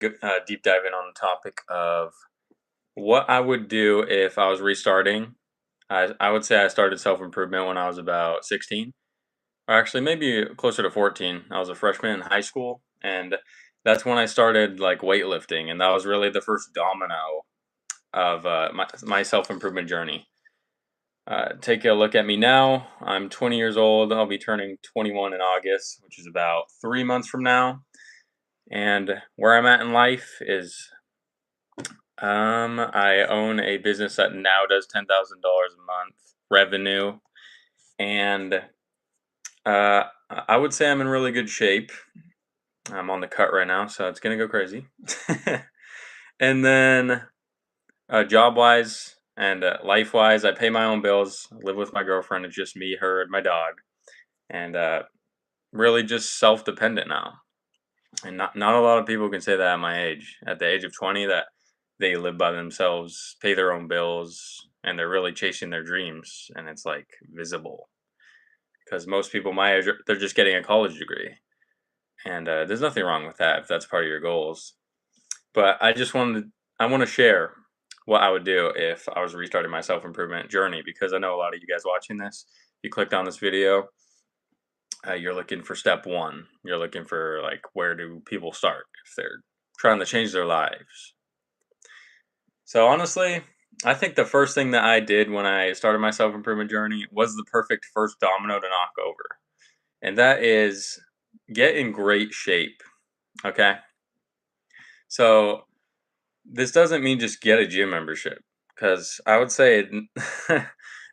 deep dive in on the topic of what I would do if I was restarting. I would say I started self improvement when I was about 16, or actually maybe closer to 14. I was a freshman in high school, and that's when I started like weightlifting, and that was really the first domino of my self improvement journey. Take a look at me now. I'm 20 years old. I'll be turning 21 in August, which is about 3 months from now. And where I'm at in life is I own a business that now does $10,000 a month revenue, and I would say I'm in really good shape. I'm on the cut right now, so it's gonna go crazy. And then job wise and life wise, I pay my own bills. I live with my girlfriend. It's just me, her, and my dog, and really just self dependent now. And not a lot of people can say that at my age, at the age of 20, that they live by themselves, pay their own bills, and they're really chasing their dreams, and it's like visible. Because most people my age, they're just getting a college degree, and there's nothing wrong with that if that's part of your goals. But I want to share what I would do if I was restarting my self improvement journey, because I know a lot of you guys watching this, you clicked on this video, you're looking for step one. You're looking for like where do people start if they're trying to change their lives. So honestly, I think the first thing that I did when I started my self improvement journey was the perfect first domino to knock over, and that is get in great shape. Okay, so this doesn't mean just get a gym membership, because I would say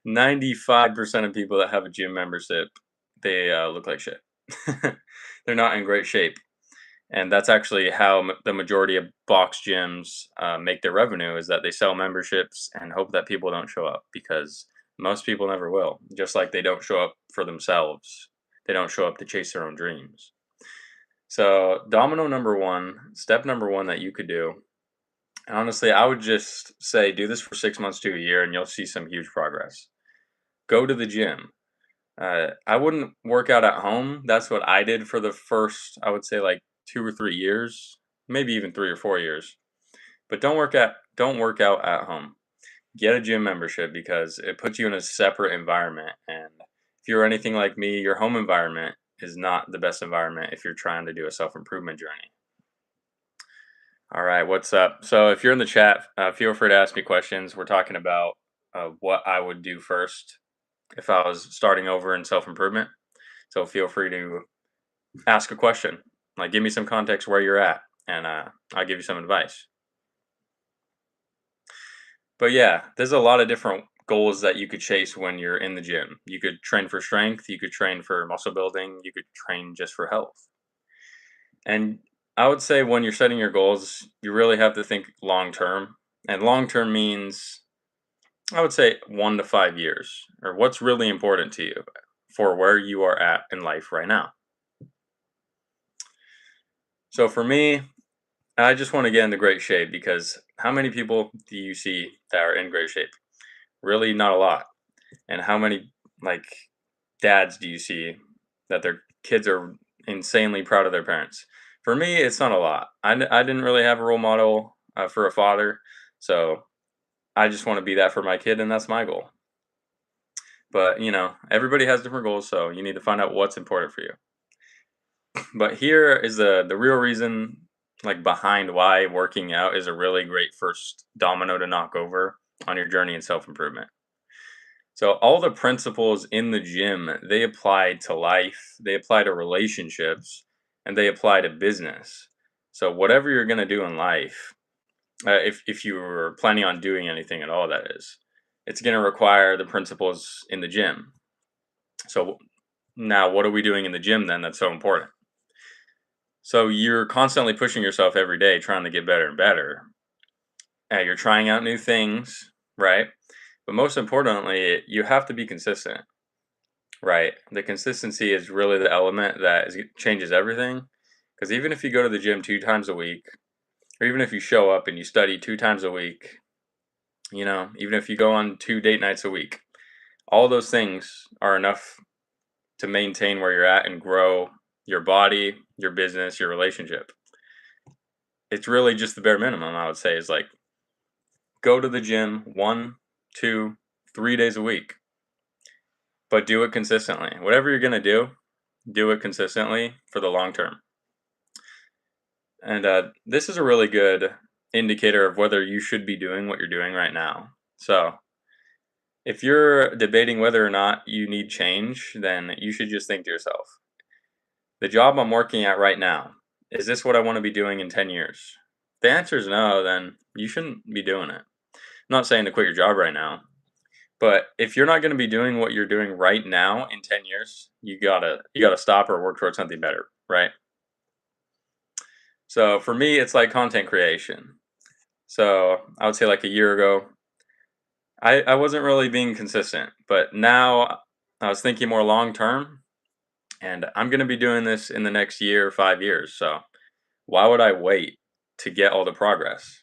95% of people that have a gym membership, they look like shit. They're not in great shape. And that's actually how the majority of box gyms make their revenue, is that they sell memberships and hope that people don't show up, because most people never will. Just like they don't show up for themselves, they don't show up to chase their own dreams. So domino number one, step number one that you could do, and honestly, I would just say do this for 6 months to a year, and you'll see some huge progress. Go to the gym. I wouldn't work out at home. That's what I did for the first, I would say, like 2 or 3 years, maybe even 3 or 4 years. But don't work out at home. Get a gym membership, because it puts you in a separate environment. And if you're anything like me, your home environment is not the best environment if you're trying to do a self improvement journey. All right, what's up? So if you're in the chat, feel free to ask me questions. We're talking about what I would do first if I was starting over in self improvement. So feel free to ask a question, like give me some context where you're at, and I'll give you some advice. But yeah, there's a lot of different goals that you could chase when you're in the gym. You could train for strength, you could train for muscle building, you could train just for health. And I would say when you're setting your goals, you really have to think long term. And long term means, I would say, 1 to 5 years, or what's really important to you for where you are at in life right now. So for me, I just want to get into great shape, because how many people do you see that are in great shape? Really, not a lot. And how many like dads do you see that their kids are insanely proud of their parents? For me, it's not a lot. I didn't really have a role model for a father, so I just want to be that for my kid, and that's my goal. But everybody has different goals, so you need to find out what's important for you. But here is the real reason, like behind why working out is a really great first domino to knock over on your journey in self improvement. So all the principles in the gym, they apply to life, they apply to relationships, and they apply to business. So whatever you're gonna do in life, if you were planning on doing anything at all, that is, it's gonna require the principles in the gym. So now, what are we doing in the gym then that's so important? So you're constantly pushing yourself every day, trying to get better and better. You're trying out new things, right? But most importantly, you have to be consistent, right? The consistency is really the element that changes everything. Because even if you go to the gym 2 times a week, or even if you show up and you study 2 times a week, even if you go on 2 date nights a week, all those things are enough to maintain where you're at and grow your body, your business, your relationship. it's really just the bare minimum, I would say, is like go to the gym 1, 2, 3 days a week, but do it consistently. Whatever you're gonna do it consistently for the long term. And this is a really good indicator of whether you should be doing what you're doing right now. So, if you're debating whether or not you need change, then you should just think to yourself, the job I'm working at right now, is this what I want to be doing in 10 years? If the answer is no, then you shouldn't be doing it. I'm not saying to quit your job right now, but if you're not going to be doing what you're doing right now in 10 years, you gotta stop or work towards something better, right? So for me, it's like content creation. So I would say like a year ago, I wasn't really being consistent, but now I was thinking more long term, and I'm going to be doing this in the next year, 5 years. So why would I wait to get all the progress?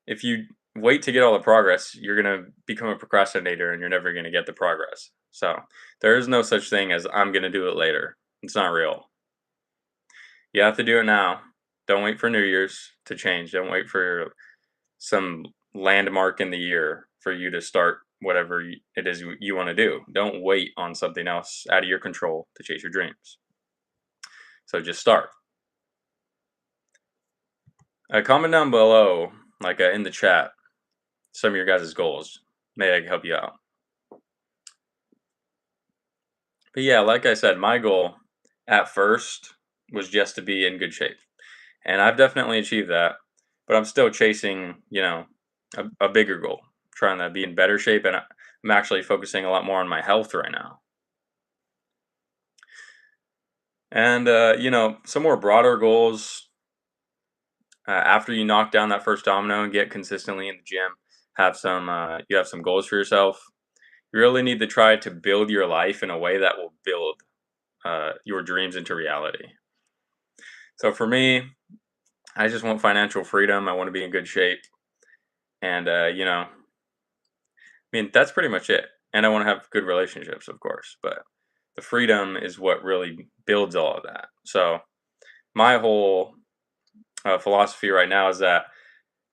If you wait to get all the progress, you're going to become a procrastinator and you're never going to get the progress. So there is no such thing as I'm going to do it later. It's not real. You have to do it now. Don't wait for New Year's to change. Don't wait for some landmark in the year for you to start whatever it is you want to do. Don't wait on something else out of your control to chase your dreams. So just start. Comment down below, like in the chat, some of your guys' goals. Maybe I can help you out. But yeah, like I said, my goal at first was just to be in good shape. And I've definitely achieved that. But I'm still chasing, a bigger goal, trying to be in better shape. And I'm actually focusing a lot more on my health right now. And, some more broader goals after you knock down that first domino and get consistently in the gym, you have some goals for yourself. You really need to try to build your life in a way that will build your dreams into reality. So for me, I just want financial freedom. I want to be in good shape. And, that's pretty much it. And I want to have good relationships, of course. But the freedom is what really builds all of that. So my whole philosophy right now is that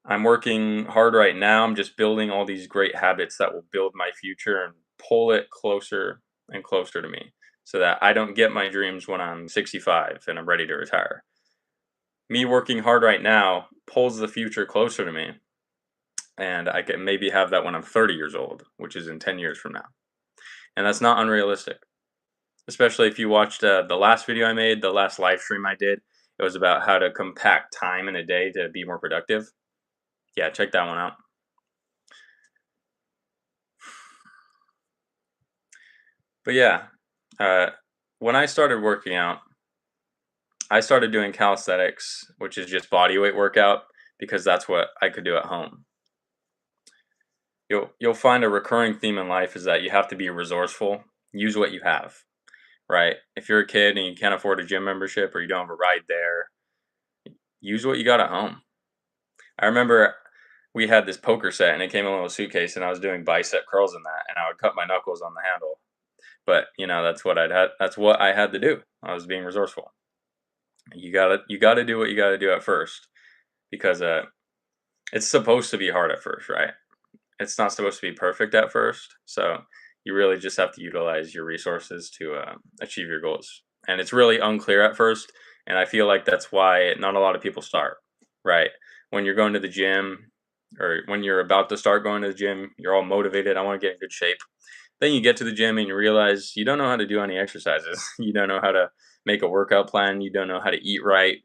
I'm working hard right now. I'm just building all these great habits that will build my future and pull it closer and closer to me so that I don't get my dreams when I'm 65 and I'm ready to retire. Me working hard right now pulls the future closer to me, and I can maybe have that when I'm 30 years old, which is in 10 years from now. And that's not unrealistic, especially if you watched the last video I made, the last live stream I did. It was about how to compact time in a day to be more productive. Yeah, check that one out. But yeah, uh, when I started working out, I started doing calisthenics, which is just body weight workout, because that's what I could do at home. You'll find a recurring theme in life is that you have to be resourceful. Use what you have, right? If you're a kid and you can't afford a gym membership or you don't have a ride there, use what you got at home. I remember we had this poker set and it came in a little suitcase and I was doing bicep curls in that and I would cut my knuckles on the handle. But that's what I had to do. I was being resourceful. You gotta do what you gotta do at first because it's supposed to be hard at first, right? It's not supposed to be perfect at first, so you really just have to utilize your resources to achieve your goals. And it's really unclear at first, and I feel like that's why not a lot of people start, right? When you're going to the gym or when you're about to start going to the gym, you're all motivated. I want to get in good shape. Then you get to the gym and you realize you don't know how to do any exercises. You don't know how to make a workout plan. You don't know how to eat right.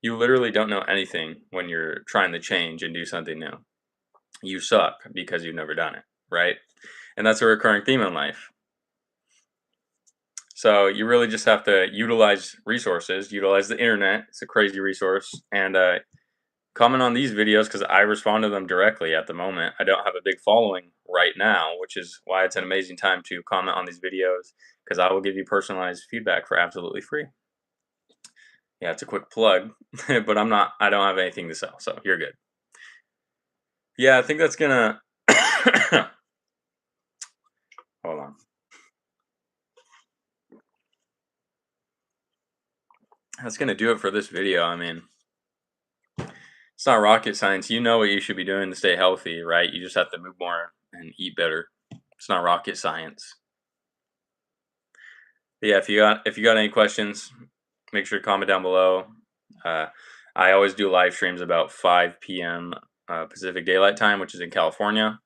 You literally don't know anything when you're trying to change and do something new. You suck because you've never done it, right? And that's a recurring theme in life. So you really just have to utilize resources, utilize the internet. It's a crazy resource. And comment on these videos because I respond to them directly at the moment. I don't have a big following right now, which is why it's an amazing time to comment on these videos because I will give you personalized feedback for absolutely free. Yeah, it's a quick plug, but I don't have anything to sell, so you're good. Yeah, I think that's gonna hold on. That's gonna do it for this video. I mean, It's not rocket science. You know what you should be doing to stay healthy, right? You just have to move more and eat better. It's not rocket science. But yeah, if you got any questions, make sure to comment down below. Uh, I always do live streams about 5 p.m. Pacific Daylight Time, which is in California.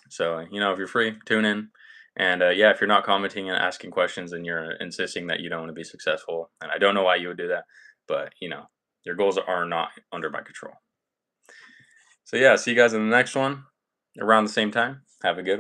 So if you're free, tune in. And yeah, if you're not commenting and asking questions, then you're insisting that you don't want to be successful. And I don't know why you would do that, but your goals are not under my control. So yeah, see you guys in the next one around the same time. Have a good one.